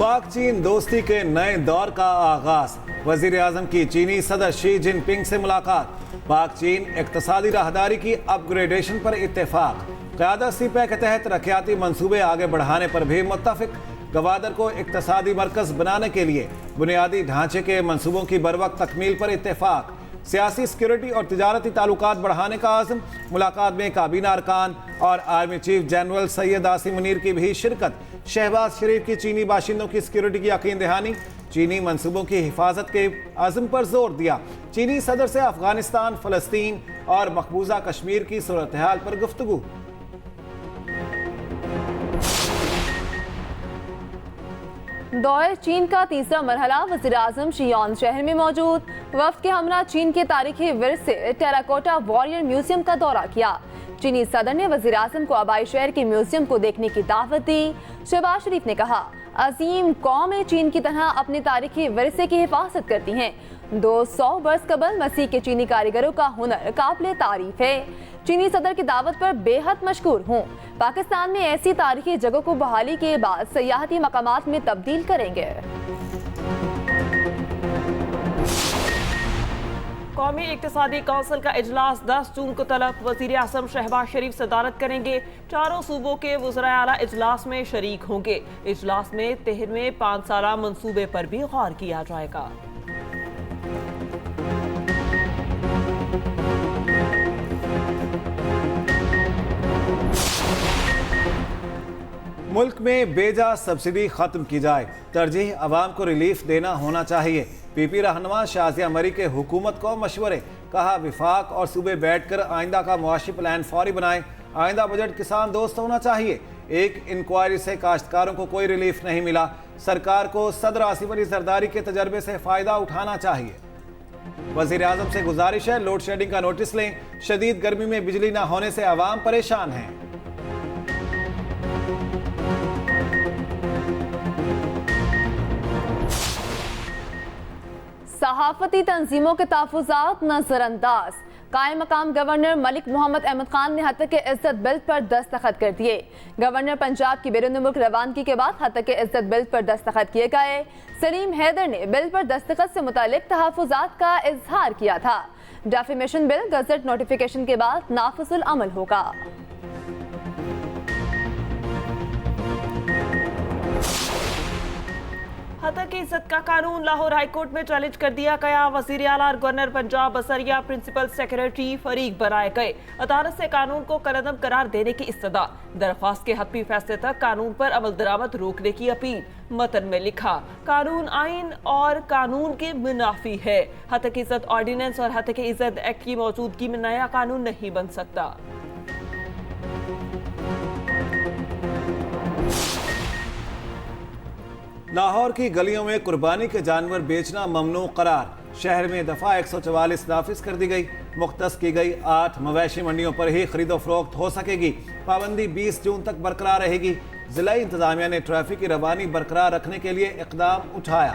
पाक चीन दोस्ती के नए दौर का आगाज। वजीर आजम की चीनी सदर शी जिनपिंग से मुलाकात। पाक चीन इक्तसादी राहदारी की अपग्रेडेशन पर इत्तेफाक। क़यादत सीपैक के तहत रखियाती मंसूबे आगे बढ़ाने पर भी मुत्तफिक। गवादर को इक्तसादी मरकज बनाने के लिए बुनियादी ढांचे के मंसूबों की बरवक्त तकमील पर इत्तेफाक। सियासी सिक्योरिटी और तिजारती ताल्लुकात बढ़ाने का आज़म। मुलाकात में काबीना अरकान और army chief general Syed Asim Munir की भी शिरकत। शहबाज शरीफ की चीनी बाशिंदों की सिक्योरिटी की यकीन दहानी। चीनी मंसूबों की हिफाजत के आज़म पर जोर दिया। चीनी सदर से अफगानिस्तान, फ़लस्तीन और मकबूजा कश्मीर की सूरत हाल पर गुफ्तगू। दौरे चीन का तीसरा मरहला। वज़ीर आज़म शियान शहर में मौजूद। वफ़द के हमरा चीन के तारीखी विरसे टेराकोटा वॉरियर म्यूजियम का दौरा किया। चीनी सदर ने वज़ीर आज़म को आबाई शहर के म्यूजियम को देखने की दावत दी। शहबाज शरीफ ने कहा, अजीम कौमें चीन की तरह अपने तारीखी विरसे की हिफाजत करती हैं। 200 बरस कबल मसीह के चीनी कारीगरों का हुनर काबिल तारीफ है। चीनी सदर की दावत पर बेहद मशकूर हूँ। पाकिस्तान में ऐसी तारीखी जगह को बहाली के बाद सयाहती मकामात में तब्दील करेंगे। कौमी इक्तिसादी कौंसिल का इजलास 10 जून को तलब। वज़ीर आज़म शहबाज शरीफ सदारत करेंगे। चारों सूबों के वज़राए आला इजलास में शरीक होंगे। इजलास में 13वें 5 साला मंसूबे पर भी गौर किया जाएगा। मुल्क में बेजा सब्सिडी खत्म की जाए। तरजीह अवाम को रिलीफ देना होना चाहिए। पीपी रहनुमा शाजिया मरी के हुकूमत को मशवरे। कहा, विफाक और सूबे बैठकर आइंदा का मुआशी प्लान फौरी बनाएं। आइंदा बजट किसान दोस्त होना चाहिए। एक इंक्वायरी से काश्तकारों को कोई रिलीफ नहीं मिला। सरकार को सदर आसिफ अली जरदारी के तजर्बे से फ़ायदा उठाना चाहिए। वज़ीर आज़म से गुजारिश है, लोड शेडिंग का नोटिस लें। शदीद गर्मी में बिजली न होने से आवाम परेशान है। सहाफती तंजीमों के तहफ़्फ़ुज़ात नजरअंदाज। कायम मकाम गवर्नर मलिक मोहम्मद अहमद खान ने हत्या के इज्जत बिल पर दस्तखत कर दिए। गवर्नर पंजाब की बैरून मुल्क रवानगी के बाद हत्या के इज्जत बिल पर दस्तखत किए गए। सलीम हैदर ने बिल पर दस्तखत से मुतालिक तहफ़्फ़ुज़ात का इजहार किया था। डेफिमेशन बिल गजट नोटिफिकेशन के बाद नाफिजुल अमल होगा। हत्या की इज्जत का कानून लाहौर हाई कोर्ट में चैलेंज कर दिया गया। वज़ीर आला और गवर्नर पंजाब बसरिया प्रिंसिपल सेक्रेटरी फरीक बनाए गए। अदालत से कानून को कलअदम करार देने की इस्तदा। दरख्वास्त के हतमी फैसले तक कानून पर अमल दरामद रोकने की अपील। मतन में लिखा, कानून आइन और कानून के मुनाफी है। हत्या की इज्जत ऑर्डिनेंस और हत्या की इज्जत एक्ट की मौजूदगी में नया कानून नहीं बन सकता। लाहौर की गलियों में कुर्बानी के जानवर बेचना ममनू करार। शहर में दफ़ा 144 नाफिज कर दी गई। मुख्तस की गई 8 मवेशी मंडियों पर ही खरीदो फरोख्त हो सकेगी। पाबंदी 20 जून तक बरकरार रहेगी। जिलाई इंतजामिया ने ट्रैफिक की रवानी बरकरार रखने के लिए इक़दाम उठाया।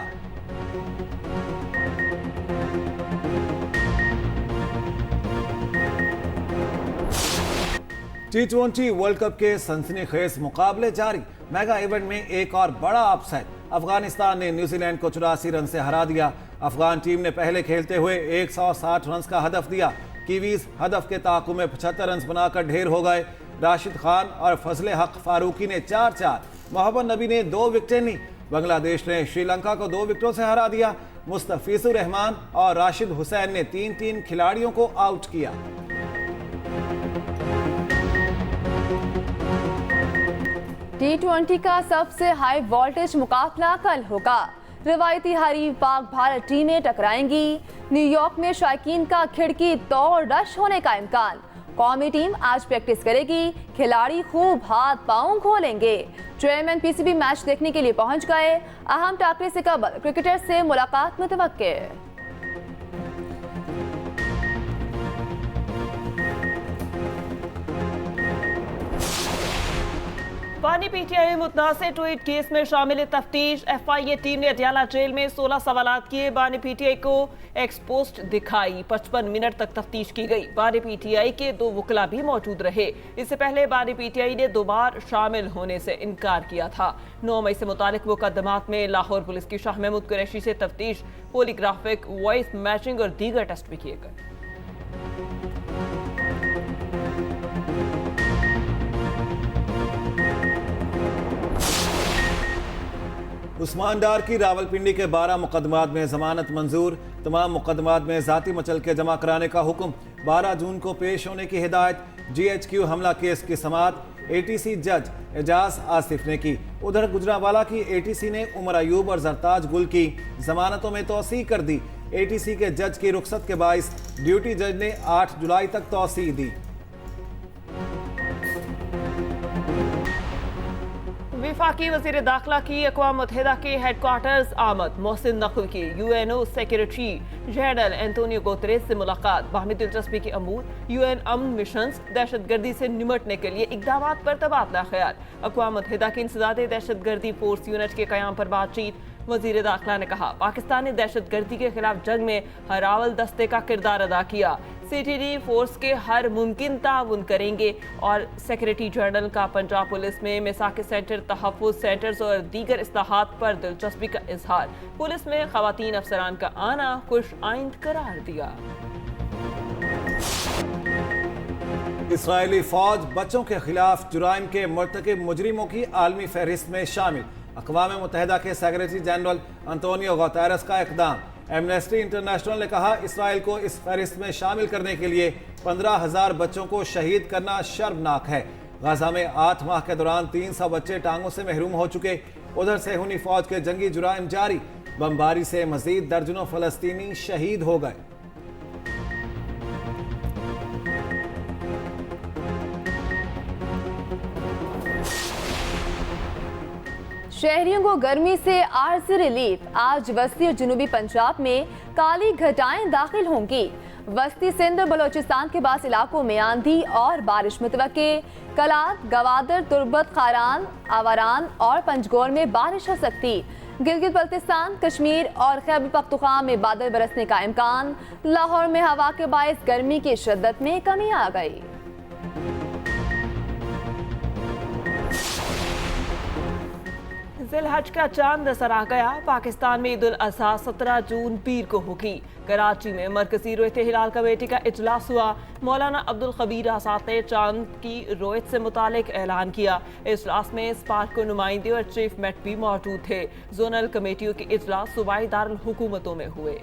T20 वर्ल्ड कप के सनसनीखेज मुकाबले जारी। मेगा इवेंट में एक और बड़ा अपसेट। अफगानिस्तान ने न्यूजीलैंड को 84 रन से हरा दिया। अफगान टीम ने पहले खेलते हुए 160 रन का हदफ दिया। कीवीज हदफ के ताक़ुब में 75 रन बनाकर ढेर हो गए। राशिद खान और फजले हक फारूकी ने 4-4। मोहम्मद नबी ने 2 विकेटें ली। बांग्लादेश ने श्रीलंका को 2 विकेटों से हरा दिया। मुस्तफिजुर रहमान और राशिद हुसैन ने 3-3 खिलाड़ियों को आउट किया। T20 का सबसे हाई वोल्टेज मुकाबला कल होगा। रिवायती हरीफ पाक भारत टीमें टकराएंगी। न्यूयॉर्क में शायकीन का खिड़की तोड़ रश होने का इम्कान। कौमी टीम आज प्रैक्टिस करेगी। खिलाड़ी खूब हाथ पांव खोलेंगे। चेयरमैन पीसीबी मैच देखने के लिए पहुंच गए। अहम टाकरे से कबल क्रिकेटर से मुलाकात मुतवक्के। बानी पीटीआई मुतनाज़ ट्वीट केस में शामिल तफ्तीश। FIA टीम ने अडियाला जेल में 16 सवालात किए। बानी पीटीआई को एक्सपोस्ट दिखाई। 55 मिनट तक तफ्तीश की गई। बानी पीटीआई के 2 वकला भी मौजूद रहे। इससे पहले बानी पीटीआई ने 2 बार शामिल होने से इनकार किया था। 9 मई से मुतालिक मुकदमात में लाहौर पुलिस की शाह महमूद कुरैशी से तफ्तीश, पॉलीग्राफिक, वॉइस मैचिंग और दीगर टेस्ट भी किए गए। उस्मान डार की रावलपिंडी के 12 मुकदमात में जमानत मंजूर। तमाम मुकदमात में जाती मचल के जमा कराने का हुक्म। 12 जून को पेश होने की हिदायत। GHQ हमला केस की समाअत ATC जज एजाज आसिफ ने की। उधर गुजरांवाला की ATC ने उमर अयूब और जरताज गुल की जमानतों में तौसीह कर दी। ATC के जज की रुखसत के बाइस ड्यूटी जज ने 8 जुलाई तक तौसीह दी। वफाकी वज़ीर दाखिला की अक़वाम मुत्तहिदा के हेडक्वार्टर्स आमद। मोहसिन नक़वी की UNO secretary general Antonio Guterres से मुलाकात। बाहमी दिलचस्पी के अमूर, UN अमन मिशंस, दहशतगर्दी से निमटने के लिए इक़दामात पर तबादला ख्याल। अक़वाम मुत्तहिदा की इंसदादे दहशतगर्दी फोर्स यूनिट के क़याम पर बातचीत। वज़ीर दाखिला ने कहा, पाकिस्तान ने दहशतगर्दी के खिलाफ जंग में हरावल दस्ते का किरदार अदा किया। CTD फोर्स के हर मुमकिन ताउन करेंगे। और सेक्रेटरी जनरल का पंजाब पुलिस में मिसाक सेंटर, तहफ़्फ़ुज़ सेंटर्स और दीगर इस्लाहात पर दिलचस्पी का इजहार। पुलिस में ख़वातीन अफसरान का आना खुश आइंद करार दिया। इसराइली फौज बच्चों के खिलाफ जुराइम के मुर्तकिब मुजरिमों की आलमी फहरिस्त में शामिल। अक़वाम मुत्तहिदा के सेक्रेटरी जनरल एंटोनियो गुतेरेस का इक़दाम। एमनेस्टी इंटरनेशनल ने कहा, इसराइल को इस फहरिस्त में शामिल करने के लिए 15,000 बच्चों को शहीद करना शर्मनाक है। गाजा में 8 माह के दौरान 300 बच्चे टांगों से महरूम हो चुके। उधर सेहूनी फौज के जंगी जुराइम जारी। बमबारी से मजीद दर्जनों फलस्तीनी शहीद हो गए। शहरियों को गर्मी से आर्जी रिलीफ। आज वस्ती और जनूबी पंजाब में काली घटाएं दाखिल होंगी। वस्ती सिंध और बलोचिस्तान के बास इलाकों में आंधी और बारिश मुतवक्के। कलात, गवादर, तुर्बत, खारान, आवारान और पंजगोर में बारिश हो सकती। गिलगित बल्तिस्तान, कश्मीर और खैबर पख्तूनख्वा में बादल बरसने का इम्कान। लाहौर में हवा के बायस गर्मी की शिद्दत में कमी आ गई। जिलहज का चांद नजर आ गया। पाकिस्तान में ईद उल अज़हा 17 जून पीर को होगी। कराची में मरकजी रोयत हिलाल कमेटी का इजलास हुआ। मौलाना अब्दुल खबीर आज़ाद ने चांद की रोयत से मुतालिक ऐलान किया। इजलास में स्पार्क को नुमाइंदे और चीफ मेट भी मौजूद थे। जोनल कमेटियों के इजलास सूबाई दारुल हुकूमतों में हुए।